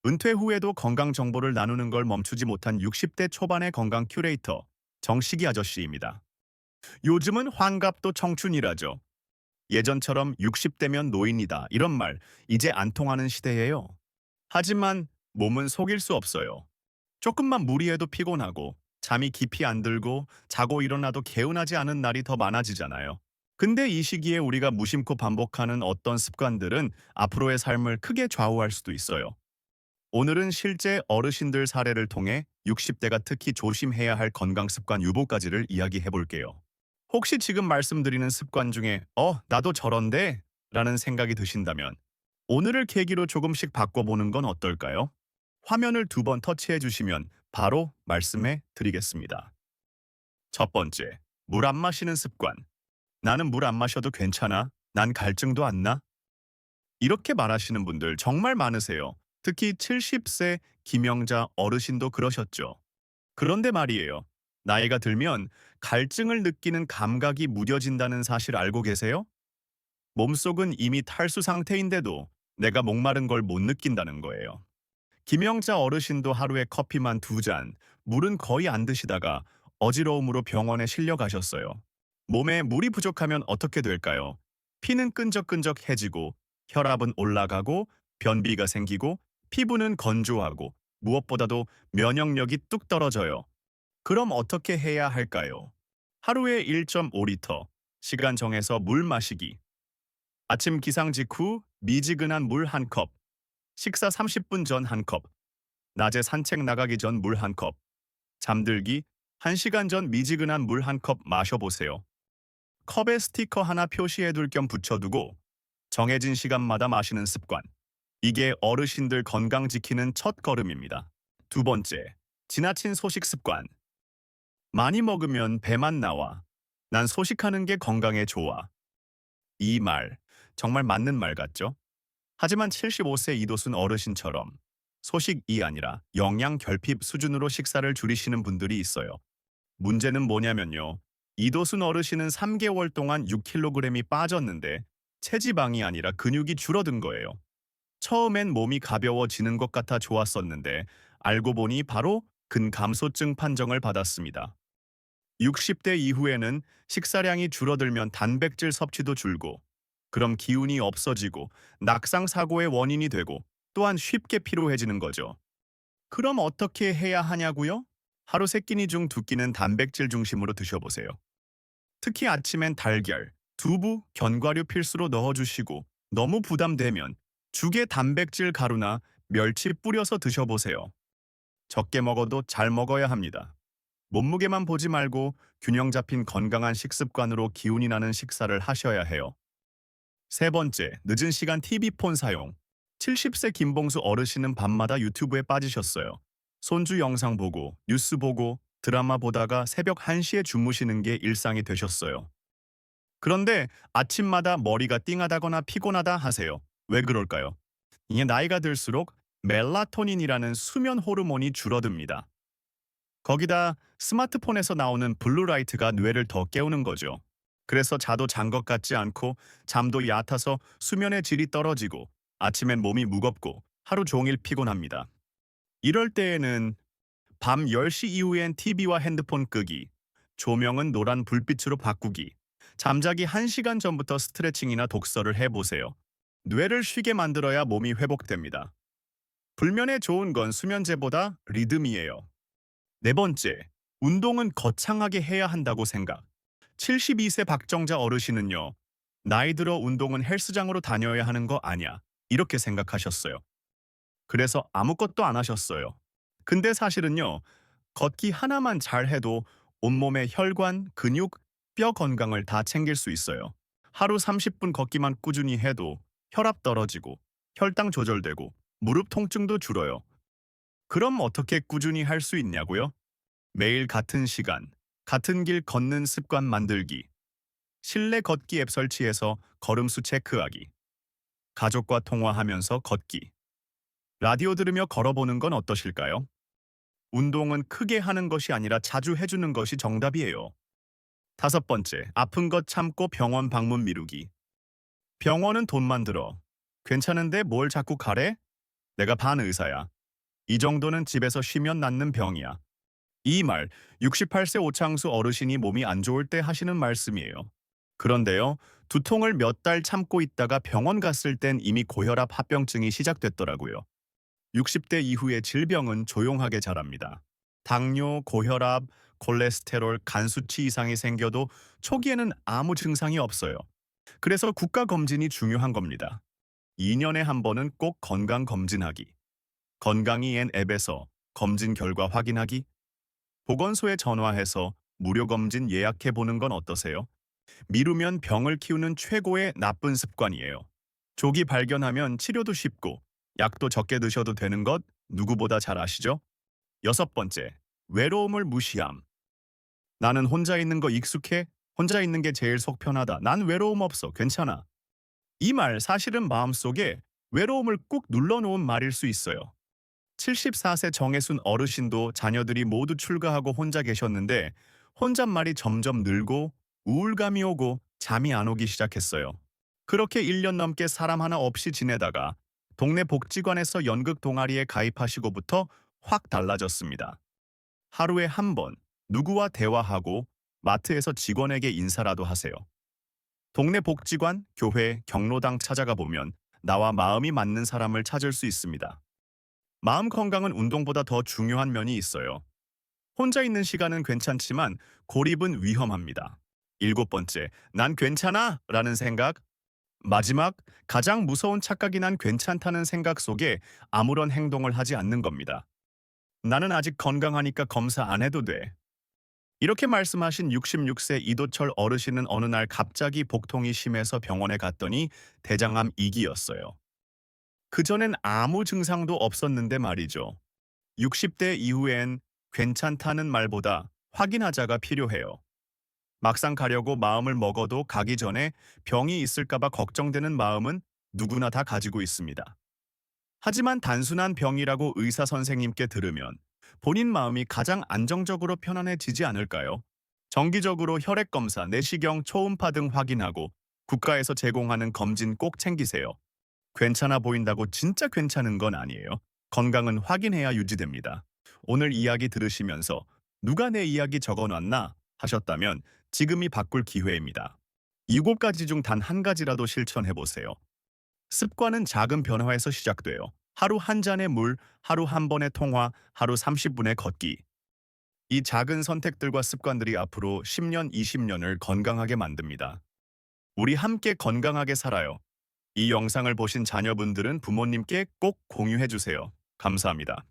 은퇴 후에도 건강 정보를 나누는 걸 멈추지 못한 60대 초반의 건강 큐레이터 정식이 아저씨입니다. 요즘은 환갑도 청춘이라죠. 예전처럼 60대면 노인이다 이런 말 이제 안 통하는 시대예요. 하지만 몸은 속일 수 없어요. 조금만 무리해도 피곤하고 잠이 깊이 안 들고 자고 일어나도 개운하지 않은 날이 더 많아지잖아요. 근데 이 시기에 우리가 무심코 반복하는 어떤 습관들은 앞으로의 삶을 크게 좌우할 수도 있어요. 오늘은 실제 어르신들 사례를 통해 60대가 특히 조심해야 할 건강 습관 유보까지를 이야기해 볼게요. 혹시 지금 말씀드리는 습관 중에 나도 저런데? 라는 생각이 드신다면 오늘을 계기로 조금씩 바꿔보는 건 어떨까요? 화면을 두 번 터치해 주시면 바로 말씀해 드리겠습니다. 첫 번째, 물 안 마시는 습관. 나는 물 안 마셔도 괜찮아. 난 갈증도 안 나. 이렇게 말하시는 분들 정말 많으세요. 특히 70세 김영자 어르신도 그러셨죠. 그런데 말이에요. 나이가 들면 갈증을 느끼는 감각이 무뎌진다는 사실 알고 계세요? 몸속은 이미 탈수 상태인데도 내가 목마른 걸 못 느낀다는 거예요. 김영자 어르신도 하루에 커피만 두 잔, 물은 거의 안 드시다가 어지러움으로 병원에 실려 가셨어요. 몸에 물이 부족하면 어떻게 될까요? 피는 끈적끈적해지고, 혈압은 올라가고, 변비가 생기고, 피부는 건조하고, 무엇보다도 면역력이 뚝 떨어져요. 그럼 어떻게 해야 할까요? 하루에 1.5리터, 시간 정해서 물 마시기. 아침 기상 직후 미지근한 물 한 컵, 식사 30분 전 한 컵, 낮에 산책 나가기 전 물 한 컵, 잠들기 1시간 전 미지근한 물 한 컵 마셔보세요. 컵에 스티커 하나 표시해둘 겸 붙여두고 정해진 시간마다 마시는 습관. 이게 어르신들 건강 지키는 첫 걸음입니다. 두 번째, 지나친 소식 습관. 많이 먹으면 배만 나와. 난 소식하는 게 건강에 좋아. 이 말, 정말 맞는 말 같죠? 하지만 75세 이도순 어르신처럼 소식이 아니라 영양 결핍 수준으로 식사를 줄이시는 분들이 있어요. 문제는 뭐냐면요. 이도순 어르신은 3개월 동안 6kg이 빠졌는데 체지방이 아니라 근육이 줄어든 거예요. 처음엔 몸이 가벼워지는 것 같아 좋았었는데 알고 보니 바로 근감소증 판정을 받았습니다. 60대 이후에는 식사량이 줄어들면 단백질 섭취도 줄고 그럼 기운이 없어지고 낙상 사고의 원인이 되고 또한 쉽게 피로해지는 거죠. 그럼 어떻게 해야 하냐고요? 하루 3끼니 중 2끼는 단백질 중심으로 드셔보세요. 특히 아침엔 달걀, 두부, 견과류 필수로 넣어주시고 너무 부담되면 죽에 단백질 가루나 멸치 뿌려서 드셔보세요. 적게 먹어도 잘 먹어야 합니다. 몸무게만 보지 말고 균형 잡힌 건강한 식습관으로 기운이 나는 식사를 하셔야 해요. 세 번째, 늦은 시간 TV폰 사용. 70세 김봉수 어르신은 밤마다 유튜브에 빠지셨어요. 손주 영상 보고, 뉴스 보고, 드라마 보다가 새벽 1시에 주무시는 게 일상이 되셨어요. 그런데 아침마다 머리가 띵하다거나 피곤하다 하세요. 왜 그럴까요? 이게 나이가 들수록 멜라토닌이라는 수면 호르몬이 줄어듭니다. 거기다 스마트폰에서 나오는 블루라이트가 뇌를 더 깨우는 거죠. 그래서 자도 잔 것 같지 않고 잠도 얕아서 수면의 질이 떨어지고 아침엔 몸이 무겁고 하루 종일 피곤합니다. 이럴 때에는 밤 10시 이후엔 TV와 핸드폰 끄기, 조명은 노란 불빛으로 바꾸기, 잠자기 1시간 전부터 스트레칭이나 독서를 해보세요. 뇌를 쉬게 만들어야 몸이 회복됩니다. 불면에 좋은 건 수면제보다 리듬이에요. 네 번째, 운동은 거창하게 해야 한다고 생각. 72세 박정자 어르신은요, 나이 들어 운동은 헬스장으로 다녀야 하는 거 아니야. 이렇게 생각하셨어요. 그래서 아무것도 안 하셨어요. 근데 사실은요, 걷기 하나만 잘 해도 온몸의 혈관, 근육, 뼈 건강을 다 챙길 수 있어요. 하루 30분 걷기만 꾸준히 해도 혈압 떨어지고, 혈당 조절되고, 무릎 통증도 줄어요. 그럼 어떻게 꾸준히 할 수 있냐고요? 매일 같은 시간, 같은 길 걷는 습관 만들기, 실내 걷기 앱 설치해서 걸음수 체크하기, 가족과 통화하면서 걷기, 라디오 들으며 걸어보는 건 어떠실까요? 운동은 크게 하는 것이 아니라 자주 해주는 것이 정답이에요. 다섯 번째, 아픈 것 참고 병원 방문 미루기. 병원은 돈만 들어. 괜찮은데 뭘 자꾸 가래? 내가 반 의사야. 이 정도는 집에서 쉬면 낫는 병이야. 이 말 68세 오창수 어르신이 몸이 안 좋을 때 하시는 말씀이에요. 그런데요, 두통을 몇 달 참고 있다가 병원 갔을 땐 이미 고혈압 합병증이 시작됐더라고요. 60대 이후의 질병은 조용하게 자랍니다. 당뇨, 고혈압, 콜레스테롤, 간 수치 이상이 생겨도 초기에는 아무 증상이 없어요. 그래서 국가 검진이 중요한 겁니다. 2년에 한 번은 꼭 건강 검진하기. 건강이 앤 앱에서 검진 결과 확인하기. 보건소에 전화해서 무료 검진 예약해 보는 건 어떠세요? 미루면 병을 키우는 최고의 나쁜 습관이에요. 조기 발견하면 치료도 쉽고 약도 적게 드셔도 되는 것 누구보다 잘 아시죠? 여섯 번째, 외로움을 무시함. 나는 혼자 있는 거 익숙해? 혼자 있는 게 제일 속 편하다. 난 외로움 없어. 괜찮아. 이 말 사실은 마음속에 외로움을 꾹 눌러놓은 말일 수 있어요. 74세 정혜순 어르신도 자녀들이 모두 출가하고 혼자 계셨는데 혼잣말이 점점 늘고 우울감이 오고 잠이 안 오기 시작했어요. 그렇게 1년 넘게 사람 하나 없이 지내다가 동네 복지관에서 연극 동아리에 가입하시고부터 확 달라졌습니다. 하루에 한 번 누구와 대화하고 마트에서 직원에게 인사라도 하세요. 동네 복지관, 교회, 경로당 찾아가 보면 나와 마음이 맞는 사람을 찾을 수 있습니다. 마음 건강은 운동보다 더 중요한 면이 있어요. 혼자 있는 시간은 괜찮지만 고립은 위험합니다. 일곱 번째, 난 괜찮아 라는 생각. 마지막, 가장 무서운 착각이 난 괜찮다는 생각 속에 아무런 행동을 하지 않는 겁니다. 나는 아직 건강하니까 검사 안 해도 돼. 이렇게 말씀하신 66세 이도철 어르신은 어느 날 갑자기 복통이 심해서 병원에 갔더니 대장암 2기였어요. 그전엔 아무 증상도 없었는데 말이죠. 60대 이후엔 괜찮다는 말보다 확인하자가 필요해요. 막상 가려고 마음을 먹어도 가기 전에 병이 있을까봐 걱정되는 마음은 누구나 다 가지고 있습니다. 하지만 단순한 병이라고 의사 선생님께 들으면 본인 마음이 가장 안정적으로 편안해지지 않을까요? 정기적으로 혈액 검사, 내시경, 초음파 등 확인하고 국가에서 제공하는 검진 꼭 챙기세요. 괜찮아 보인다고 진짜 괜찮은 건 아니에요. 건강은 확인해야 유지됩니다. 오늘 이야기 들으시면서 누가 내 이야기 적어놨나 하셨다면 지금이 바꿀 기회입니다. 7가지 중 단 한 가지라도 실천해보세요. 습관은 작은 변화에서 시작돼요. 하루 한 잔의 물, 하루 한 번의 통화, 하루 30분의 걷기. 이 작은 선택들과 습관들이 앞으로 10년, 20년을 건강하게 만듭니다. 우리 함께 건강하게 살아요. 이 영상을 보신 자녀분들은 부모님께 꼭 공유해 주세요. 감사합니다.